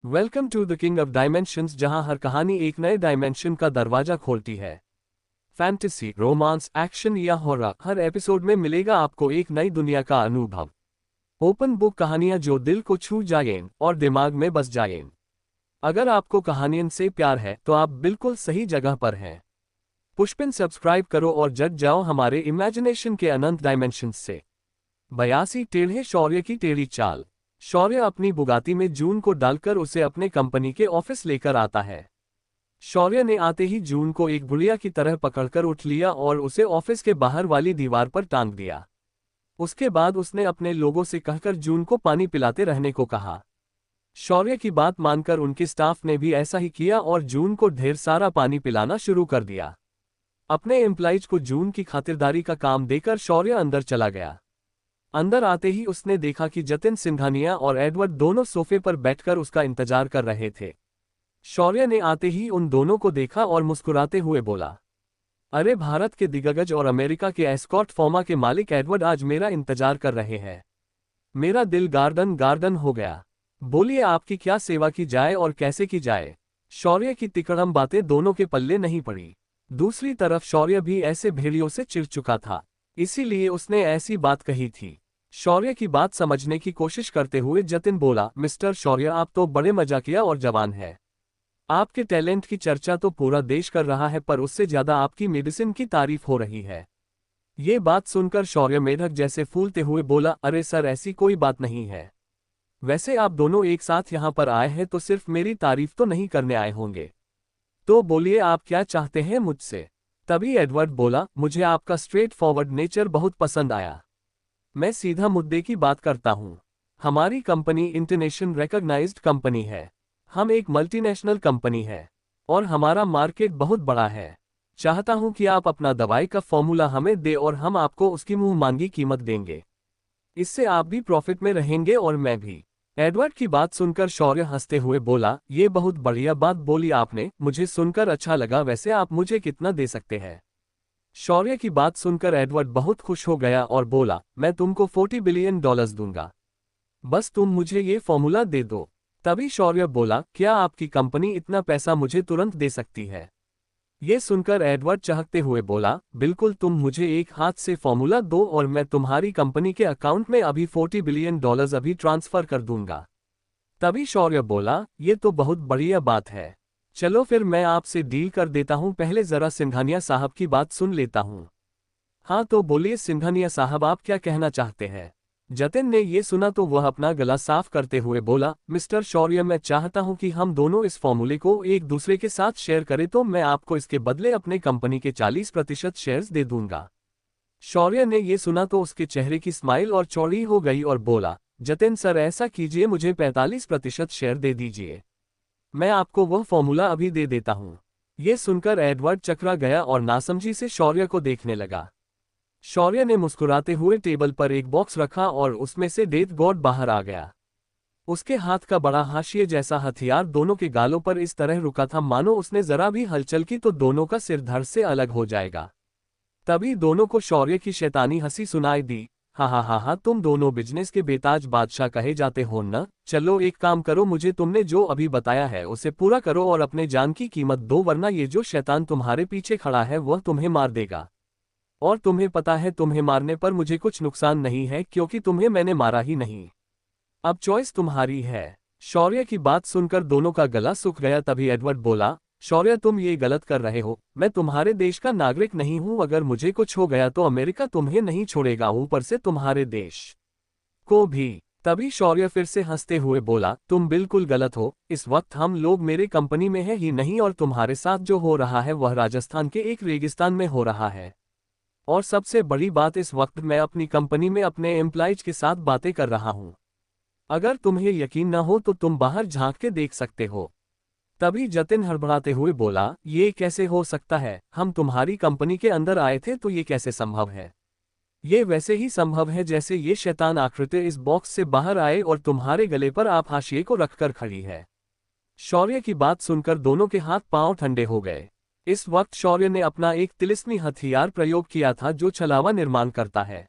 Welcome to the king of dimensions, जहां हर कहानी एक नए डायमेंशन का दरवाजा खोलती है। फैंटेसी, रोमांस, एक्शन या हॉरर, हर एपिसोड में मिलेगा आपको एक नई दुनिया का अनुभव। ओपन बुक कहानियां जो दिल को छू जाएं और दिमाग में बस जाएं। अगर आपको कहानियों से प्यार है तो आप बिल्कुल सही जगह पर हैं। पुष्पिन सब्सक्राइब करो और जग जाओ हमारे इमेजिनेशन के अनंत डायमेंशंस से। 82 टेढ़े शौर्य की टेढ़ी चाल। शौर्य अपनी बुगाती में जून को डालकर उसे अपने कंपनी के ऑफिस लेकर आता है। शौर्य ने आते ही जून को एक गुड़िया की तरह पकड़कर उठ लिया और उसे ऑफिस के बाहर वाली दीवार पर टांग दिया। उसके बाद उसने अपने लोगों से कहकर जून को पानी पिलाते रहने को कहा। शौर्य की बात मानकर उनके स्टाफ ने भी ऐसा ही किया और जून को ढेर सारा पानी पिलाना शुरू कर दिया। अपने एम्प्लॉइज को जून की खातिरदारी का काम देकर शौर्य अंदर चला गया। अंदर आते ही उसने देखा कि जतिन सिंघानिया और एडवर्ड दोनों सोफे पर बैठकर उसका इंतजार कर रहे थे। शौर्य ने आते ही उन दोनों को देखा और मुस्कुराते हुए बोला, अरे भारत के दिग्गज और अमेरिका के एस्कॉर्ट फर्मा के मालिक एडवर्ड आज मेरा इंतजार कर रहे हैं। मेरा दिल गार्डन गार्डन हो गया। बोलिए आपकी क्या सेवा की जाए और कैसे की जाए। शौर्य की तिकड़म बातें दोनों के पल्ले नहीं पड़ी। दूसरी तरफ शौर्य भी ऐसे भेड़ियों से चिढ़ चुका था, इसीलिए उसने ऐसी बात कही थी। शौर्य की बात समझने की कोशिश करते हुए जतिन बोला, मिस्टर शौर्य आप तो बड़े मजाकिया और जवान हैं। आपके टैलेंट की चर्चा तो पूरा देश कर रहा है, पर उससे ज्यादा आपकी मेडिसिन की तारीफ हो रही है। ये बात सुनकर शौर्य मेढक जैसे फूलते हुए बोला, अरे सर ऐसी कोई बात नहीं है। वैसे आप दोनों एक साथ यहाँ पर आए हैं तो सिर्फ मेरी तारीफ तो नहीं करने आए होंगे। तो बोलिए आप क्या चाहते हैं मुझसे। तभी एडवर्ड बोला, मुझे आपका स्ट्रेट फॉरवर्ड नेचर बहुत पसंद आया। मैं सीधा मुद्दे की बात करता हूं। हमारी कंपनी इंटरनेशनल रिकॉग्नाइज्ड कंपनी है। हम एक मल्टीनेशनल कंपनी है और हमारा मार्केट बहुत बड़ा है। चाहता हूं कि आप अपना दवाई का फॉर्मूला हमें दे और हम आपको उसकी मुंह मांगी कीमत देंगे। इससे आप भी प्रॉफिट में रहेंगे और मैं भी। एडवर्ड की बात सुनकर शौर्य हंसते हुए बोला, ये बहुत बढ़िया बात बोली आपने, मुझे सुनकर अच्छा लगा। वैसे आप मुझे कितना दे सकते हैं। शौर्य की बात सुनकर एडवर्ड बहुत खुश हो गया और बोला, मैं तुमको $40 बिलियन दूंगा। बस तुम मुझे ये फॉर्मूला दे दो। तभी शौर्य बोला, क्या आपकी कंपनी इतना पैसा मुझे तुरंत दे सकती है। ये सुनकर एडवर्ड चहकते हुए बोला, बिल्कुल, तुम मुझे एक हाथ से फॉर्मूला दो और मैं तुम्हारी कंपनी के अकाउंट में अभी $40 बिलियन अभी ट्रांसफर कर दूंगा। तभी शौर्य बोला, ये तो बहुत बढ़िया बात है। चलो फिर मैं आपसे डील कर देता हूं, पहले जरा सिंघानिया साहब की बात सुन लेता हूं। हाँ तो बोलिए सिंघानिया साहब आप क्या कहना चाहते हैं। जतिन ने ये सुना तो वह अपना गला साफ करते हुए बोला, मिस्टर शौर्य मैं चाहता हूं कि हम दोनों इस फॉर्मूले को एक दूसरे के साथ शेयर करें, तो मैं आपको इसके बदले अपने कंपनी के 40% शेयर्स दे दूंगा। शौर्य ने ये सुना तो उसके चेहरे की स्माइल और चौड़ी हो गई और बोला, जतिन सर ऐसा कीजिए, मुझे 45% शेयर दे दीजिए। मैं आपको वह फॉर्मूला अभी दे देता हूं। ये सुनकर एडवर्ड चकरा गया और नासमझी से शौर्य को देखने लगा। शौर्य ने मुस्कुराते हुए टेबल पर एक बॉक्स रखा और उसमें से डेथ गॉड बाहर आ गया। उसके हाथ का बड़ा हाशिए जैसा हथियार दोनों के गालों पर इस तरह रुका था मानो उसने जरा भी हलचल की तो दोनों का सिर धड़ से अलग हो जाएगा। तभी दोनों को शौर्य की शैतानी हंसी सुनाई दी, हा हा हा हा, तुम दोनों बिजनेस के बेताज बादशाह कहे जाते हो न। चलो एक काम करो, मुझे तुमने जो अभी बताया है उसे पूरा करो और अपने जान की कीमत दो, वरना ये जो शैतान तुम्हारे पीछे खड़ा है वह तुम्हें मार देगा। और तुम्हें पता है तुम्हें मारने पर मुझे कुछ नुकसान नहीं है, क्योंकि तुम्हें मैंने मारा ही नहीं। अब चॉइस तुम्हारी है। शौर्य की बात सुनकर दोनों का गला सूख गया। तभी एडवर्ड बोला, शौर्य तुम ये गलत कर रहे हो। मैं तुम्हारे देश का नागरिक नहीं हूं, अगर मुझे कुछ हो गया तो अमेरिका तुम्हें नहीं छोड़ेगा, ऊपर से तुम्हारे देश को भी। तभी शौर्य फिर से हंसते हुए बोला, तुम बिल्कुल गलत हो। इस वक्त हम लोग मेरे कंपनी में है ही नहीं, और तुम्हारे साथ जो हो रहा है वह राजस्थान के एक रेगिस्तान में हो रहा है। और सबसे बड़ी बात, इस वक्त मैं अपनी कंपनी में अपने एम्प्लॉइज के साथ बातें कर रहा हूं। अगर तुम्हें यकीन न हो तो तुम बाहर झांक के देख सकते हो। तभी जतिन हड़बड़ाते हुए बोला, ये कैसे हो सकता है, हम तुम्हारी कंपनी के अंदर आए थे तो ये कैसे संभव है। ये वैसे ही संभव है जैसे ये शैतान आकृति इस बॉक्स से बाहर आए और तुम्हारे गले पर आप हाशिए को रखकर खड़ी है। शौर्य की बात सुनकर दोनों के हाथ पांव ठंडे हो गए। इस वक्त शौर्य ने अपना एक तिलिस्मी हथियार प्रयोग किया था जो छलावा निर्माण करता है।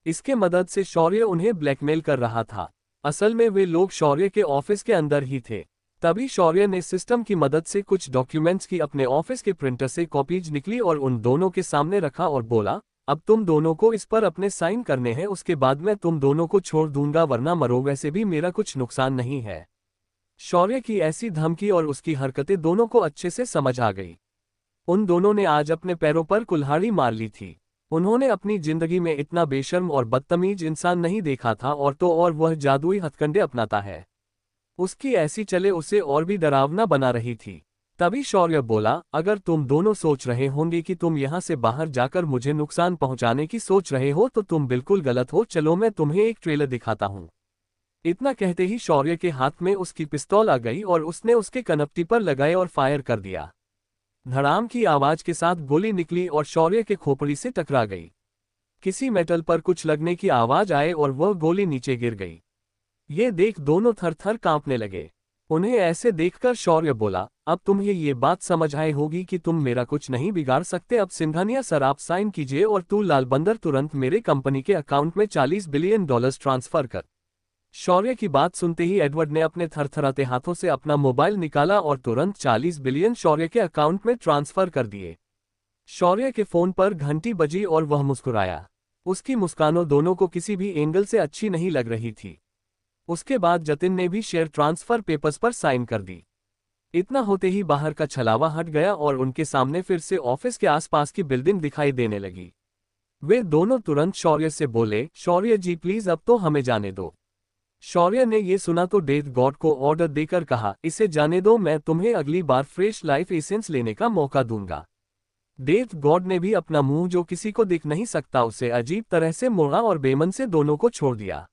इसके मदद से शौर्य उन्हें ब्लैकमेल कर रहा था। असल में वे लोग शौर्य के ऑफिस के अंदर ही थे। तभी शौर्य ने सिस्टम की मदद से कुछ डॉक्यूमेंट्स की अपने ऑफिस के प्रिंटर से कॉपीज निकली और उन दोनों के सामने रखा और बोला, अब तुम दोनों को इस पर अपने साइन करने हैं, उसके बाद मैं तुम दोनों को छोड़ दूंगा वरना मरो, वैसे भी मेरा कुछ नुकसान नहीं है। शौर्य की ऐसी धमकी और उसकी हरकतें दोनों को अच्छे से समझ आ गई। उन दोनों ने आज अपने पैरों पर कुल्हाड़ी मार ली थी। उन्होंने अपनी जिंदगी में इतना बेशर्म और बदतमीज इंसान नहीं देखा था, और तो और वह जादुई हथकंडे अपनाता है। उसकी ऐसी चले उसे और भी डरावना बना रही थी। तभी शौर्य बोला, अगर तुम दोनों सोच रहे होंगे कि तुम यहाँ से बाहर जाकर मुझे नुकसान पहुंचाने की सोच रहे हो तो तुम बिल्कुल गलत हो, चलो मैं तुम्हें एक ट्रेलर दिखाता हूँ। इतना कहते ही शौर्य के हाथ में उसकी पिस्तौल आ गई और उसने उसके कनपटी पर लगाए और फायर कर दिया। धड़ाम की आवाज के साथ गोली निकली और शौर्य के खोपड़ी से टकरा गई। किसी मेटल पर कुछ लगने की आवाज आए और वह गोली नीचे गिर गई। ये देख दोनों थर थर कांपने लगे। उन्हें ऐसे देखकर शौर्य बोला, अब तुम्हें ये बात समझ आई होगी कि तुम मेरा कुछ नहीं बिगाड़ सकते। अब सिंघानिया सर आप साइन कीजिए और तू लाल बंदर तुरंत मेरे कंपनी के अकाउंट में $40 बिलियन ट्रांसफर कर। शौर्य की बात सुनते ही एडवर्ड ने अपने थरथराते हाथों से अपना मोबाइल निकाला और तुरंत 40 बिलियन शौर्य के अकाउंट में ट्रांसफर कर दिए। शौर्य के फोन पर घंटी बजी और वह मुस्कुराया। उसकी मुस्कानों दोनों को किसी भी एंगल से अच्छी नहीं लग रही थी। उसके बाद जतिन ने भी शेयर ट्रांसफर पेपर्स पर साइन कर दी। इतना होते ही बाहर का छलावा हट गया और उनके सामने फिर से ऑफिस के आसपास की बिल्डिंग दिखाई देने लगी। वे दोनों तुरंत शौर्य से बोले, शौर्य जी प्लीज अब तो हमें जाने दो। शौर्य ने ये सुना तो डेथ गॉड को ऑर्डर देकर कहा, इसे जाने दो, मैं तुम्हें अगली बार फ्रेश लाइफ एसेंस लेने का मौका दूंगा। डेथ गॉड ने भी अपना मुंह जो किसी को दिख नहीं सकता उसे अजीब तरह से मोड़ा और बेमन से दोनों को छोड़ दिया।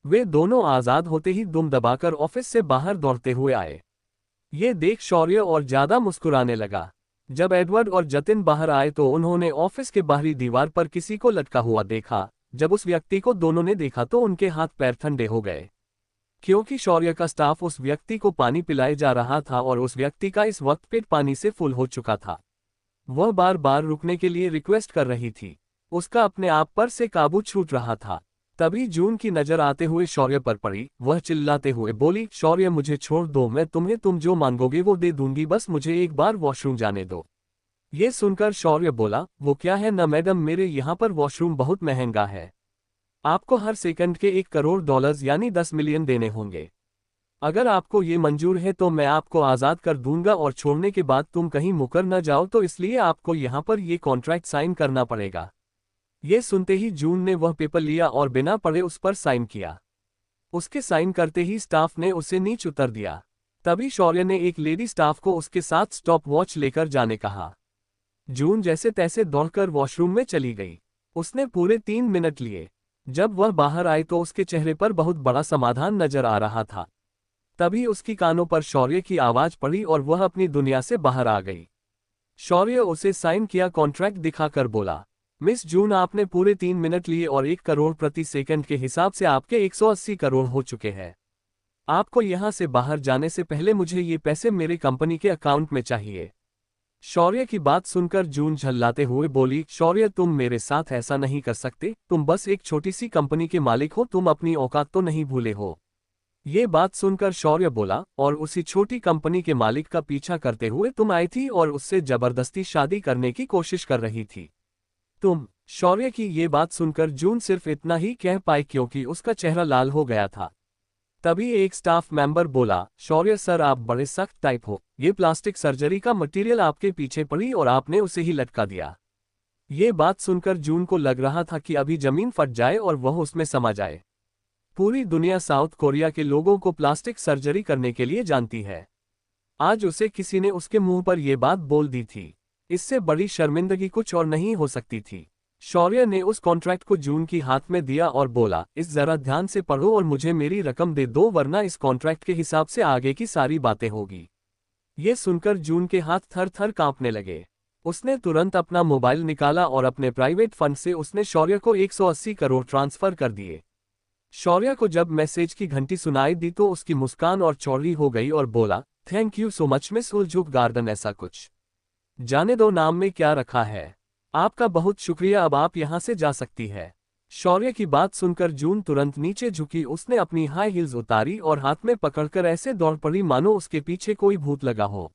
वे दोनों आजाद होते ही दुम दबाकर ऑफिस से बाहर दौड़ते हुए आए। ये देख शौर्य और ज्यादा मुस्कुराने लगा। जब एडवर्ड और जतिन बाहर आए तो उन्होंने ऑफिस के बाहरी दीवार पर किसी को लटका हुआ देखा। जब उस व्यक्ति को दोनों ने देखा तो उनके हाथ पैर ठंडे हो गए, क्योंकि शौर्य का स्टाफ उस व्यक्ति को पानी पिलाए जा रहा था और उस व्यक्ति का इस वक्त पेट पानी से फुल हो चुका था। वह बार बार रुकने के लिए रिक्वेस्ट कर रही थी। उसका अपने आप पर से काबू छूट रहा था। तभी जून की नजर आते हुए शौर्य पर पड़ी। वह चिल्लाते हुए बोली, शौर्य मुझे छोड़ दो, मैं तुम्हें तुम जो मांगोगे वो दे दूंगी, बस मुझे एक बार वॉशरूम जाने दो। ये सुनकर शौर्य बोला, वो क्या है न मैडम, मेरे यहाँ पर वॉशरूम बहुत महंगा है। आपको हर सेकंड के $1 करोड़ यानी 10 मिलियन देने होंगे। अगर आपको ये मंजूर है तो मैं आपको आज़ाद कर दूंगा और छोड़ने के बाद तुम कहीं मुकर न जाओ, तो इसलिए आपको यहाँ पर ये कॉन्ट्रैक्ट साइन करना पड़ेगा। ये सुनते ही जून ने वह पेपर लिया और बिना पढ़े उस पर साइन किया। उसके साइन करते ही स्टाफ ने उसे नीचे उतर दिया। तभी शौर्य ने एक लेडी स्टाफ को उसके साथ स्टॉप वॉच लेकर जाने कहा। जून जैसे तैसे दौड़कर वॉशरूम में चली गई। उसने पूरे 3 मिनट लिए। जब वह बाहर आई तो उसके चेहरे पर बहुत बड़ा समाधान नजर आ रहा था। तभी उसकी कानों पर शौर्य की आवाज पड़ी और वह अपनी दुनिया से बाहर आ गई। शौर्य उसे साइन किया कॉन्ट्रैक्ट दिखाकर बोला, मिस जून आपने पूरे 3 मिनट लिए और 1 करोड़ प्रति सेकंड के हिसाब से आपके 180 करोड़ हो चुके हैं। आपको यहां से बाहर जाने से पहले मुझे ये पैसे मेरे कंपनी के अकाउंट में चाहिए। शौर्य की बात सुनकर जून झल्लाते हुए बोली, शौर्य तुम मेरे साथ ऐसा नहीं कर सकते, तुम बस एक छोटी सी कंपनी के मालिक हो, तुम अपनी औकात तो नहीं भूले हो। ये बात सुनकर शौर्य बोला, और उसी छोटी कंपनी के मालिक का पीछा करते हुए तुम आई थी और उससे जबरदस्ती शादी करने की कोशिश कर रही थी। तुम। शौर्य की ये बात सुनकर जून सिर्फ इतना ही कह पाई क्योंकि उसका चेहरा लाल हो गया था। तभी एक स्टाफ मेंबर बोला, शौर्य सर आप बड़े सख्त टाइप हो, ये प्लास्टिक सर्जरी का मटेरियल आपके पीछे पड़ी और आपने उसे ही लटका दिया। ये बात सुनकर जून को लग रहा था कि अभी जमीन फट जाए और वह उसमें समा जाए। पूरी दुनिया साउथ कोरिया के लोगों को प्लास्टिक सर्जरी करने के लिए जानती है। आज उसे किसी ने उसके मुंह पर यह बात बोल दी थी। इससे बड़ी शर्मिंदगी कुछ और नहीं हो सकती थी। शौर्य ने उस कॉन्ट्रैक्ट को जून की हाथ में दिया और बोला, इस जरा ध्यान से पढ़ो और मुझे मेरी रकम दे दो, वरना इस कॉन्ट्रैक्ट के हिसाब से आगे की सारी बातें होगी। ये सुनकर जून के हाथ थर थर कांपने लगे। उसने तुरंत अपना मोबाइल निकाला और अपने प्राइवेट फंड से उसने शौर्य को 180 करोड़ ट्रांसफर कर दिए। शौर्य को जब मैसेज की घंटी सुनाई दी तो उसकी मुस्कान और चौड़ी हो गई और बोला, thank you so much miss उलझुक गार्डन, ऐसा कुछ जाने दो नाम में क्या रखा है। आपका बहुत शुक्रिया, अब आप यहां से जा सकती है। शौर्य की बात सुनकर जून तुरंत नीचे झुकी। उसने अपनी हाई हील्स उतारी और हाथ में पकड़कर ऐसे दौड़ पड़ी मानो उसके पीछे कोई भूत लगा हो।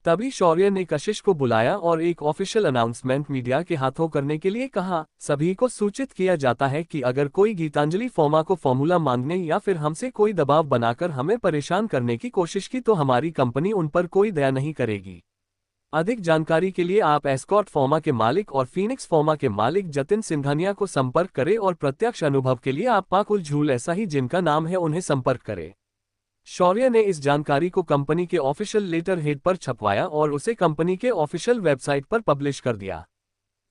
तभी शौर्य ने कशिश को बुलाया और एक ऑफिशियल अनाउंसमेंट मीडिया के हाथों करने के लिए कहा। सभी को सूचित किया जाता है कि अगर कोई गीतांजलि फॉर्मा को फॉर्मूला मांगने या फिर हमसे कोई दबाव बनाकर हमें परेशान करने की कोशिश की तो हमारी कंपनी उन पर कोई दया नहीं करेगी। अधिक जानकारी के लिए आप एस्कॉर्ट फॉर्मा के मालिक और फीनिक्स फॉर्मा के मालिक जतिन सिंघानिया को संपर्क करें और प्रत्यक्ष अनुभव के लिए आप पाकुल झूल ऐसा ही जिनका नाम है उन्हें संपर्क करें। शौर्य ने इस जानकारी को कंपनी के ऑफिशियल लेटर हेड पर छपवाया और उसे कंपनी के ऑफिशियल वेबसाइट पर पब्लिश कर दिया।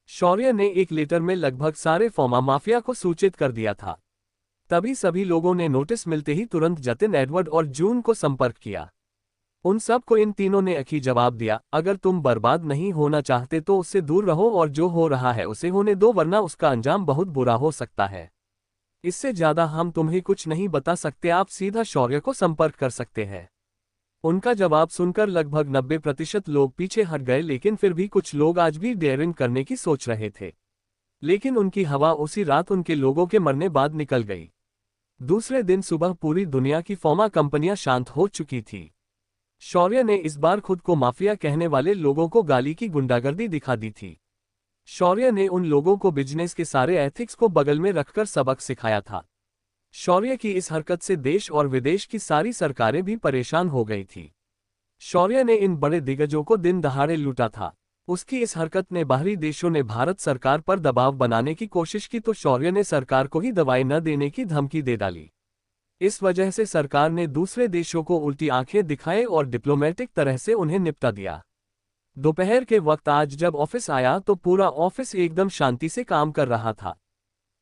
शौर्य ने एक लेटर में लगभग सारे फॉर्मा माफिया को सूचित कर दिया था। तभी सभी लोगों ने नोटिस मिलते ही तुरंत जतिन, एडवर्ड और जून को संपर्क किया। उन सब को इन तीनों ने एक ही जवाब दिया, अगर तुम बर्बाद नहीं होना चाहते तो उससे दूर रहो और जो हो रहा है उसे होने दो, वरना उसका अंजाम बहुत बुरा हो सकता है। इससे ज्यादा हम तुम्हें कुछ नहीं बता सकते, आप सीधा शौर्य को संपर्क कर सकते हैं। उनका जवाब सुनकर लगभग 90% लोग पीछे हट गए, लेकिन फिर भी कुछ लोग आज भी डेयरिंग करने की सोच रहे थे। लेकिन उनकी हवा उसी रात उनके लोगों के मरने बाद निकल गई। दूसरे दिन सुबह पूरी दुनिया की फॉर्मा कंपनियां शांत हो चुकी थी। शौर्य ने इस बार खुद को माफिया कहने वाले लोगों को गाली की गुंडागर्दी दिखा दी थी। शौर्य ने उन लोगों को बिजनेस के सारे एथिक्स को बगल में रखकर सबक सिखाया था। शौर्य की इस हरकत से देश और विदेश की सारी सरकारें भी परेशान हो गई थी। शौर्य ने इन बड़े दिग्गजों को दिन दहाड़े लूटा था। उसकी इस हरकत ने बाहरी देशों ने भारत सरकार पर दबाव बनाने की कोशिश की तो शौर्य ने सरकार को ही दवाई न देने की धमकी दे डाली। इस वजह से सरकार ने दूसरे देशों को उल्टी आंखें दिखाए और डिप्लोमेटिक तरह से उन्हें निपटा दिया। दोपहर के वक्त आज जब ऑफिस आया तो पूरा ऑफिस एकदम शांति से काम कर रहा था।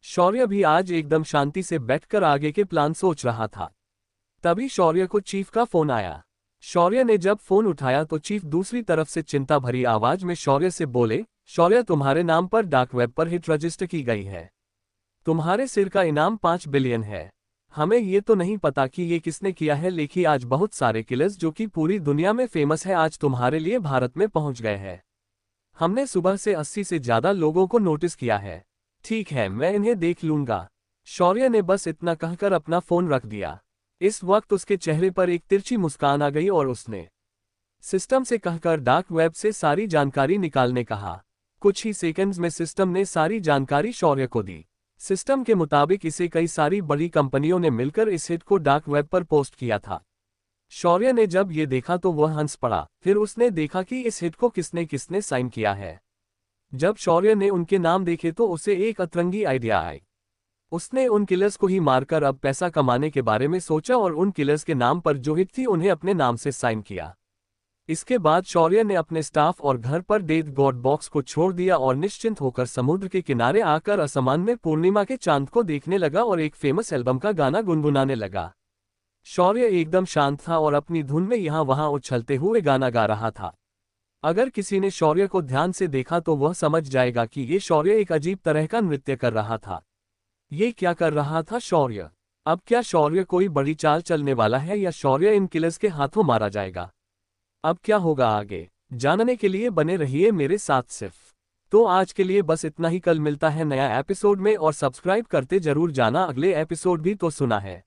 शौर्य भी आज एकदम शांति से बैठकर आगे के प्लान सोच रहा था। तभी शौर्य को चीफ का फोन आया। शौर्य ने जब फोन उठाया तो चीफ दूसरी तरफ से चिंता भरी आवाज में शौर्य से बोले, शौर्य तुम्हारे नाम पर डार्क वेब पर हिट रजिस्टर की गई है। तुम्हारे सिर का इनाम 5 बिलियन है। हमें ये तो नहीं पता कि ये किसने किया है, लेकिन आज बहुत सारे किलर्स जो कि पूरी दुनिया में फेमस है आज तुम्हारे लिए भारत में पहुंच गए हैं। हमने सुबह से 80 से ज्यादा लोगों को नोटिस किया है। ठीक है, मैं इन्हें देख लूंगा। शौर्य ने बस इतना कहकर अपना फोन रख दिया। इस वक्त उसके चेहरे पर एक तिरछी मुस्कान आ गई और उसने सिस्टम से कहकर डार्क वेब से सारी जानकारी निकालने कहा। कुछ ही सेकंड्स में सिस्टम ने सारी जानकारी शौर्य को दी। सिस्टम के मुताबिक इसे कई सारी बड़ी कंपनियों ने मिलकर इस हिट को डार्क वेब पर पोस्ट किया था। शौर्य ने जब ये देखा तो वह हंस पड़ा। फिर उसने देखा कि इस हिट को किसने किसने साइन किया है। जब शौर्य ने उनके नाम देखे तो उसे एक अतरंगी आइडिया आई। उसने उन किलर्स को ही मारकर अब पैसा कमाने के बारे में सोचा और उन किलर्स के नाम पर जो हिट थी उन्हें अपने नाम से साइन किया। इसके बाद शौर्य ने अपने स्टाफ और घर पर डेथ गॉड बॉक्स को छोड़ दिया और निश्चिंत होकर समुद्र के किनारे आकर आसमान में पूर्णिमा के चांद को देखने लगा और एक फेमस एल्बम का गाना गुनगुनाने लगा। शौर्य एकदम शांत था और अपनी धुन में यहाँ वहाँ उछलते हुए गाना गा रहा था। अगर किसी ने शौर्य को ध्यान से देखा तो वह समझ जाएगा कि ये शौर्य एक अजीब तरह का नृत्य कर रहा था। ये क्या कर रहा था शौर्य? अब क्या शौर्य कोई बड़ी चाल चलने वाला है या शौर्य इन किलर्स के हाथों मारा जाएगा? अब क्या होगा आगे जानने के लिए बने रहिए मेरे साथ सिर्फ। तो आज के लिए बस इतना ही। कल मिलता है नया एपिसोड में और सब्सक्राइब करते जरूर जाना, अगले एपिसोड भी तो सुना है।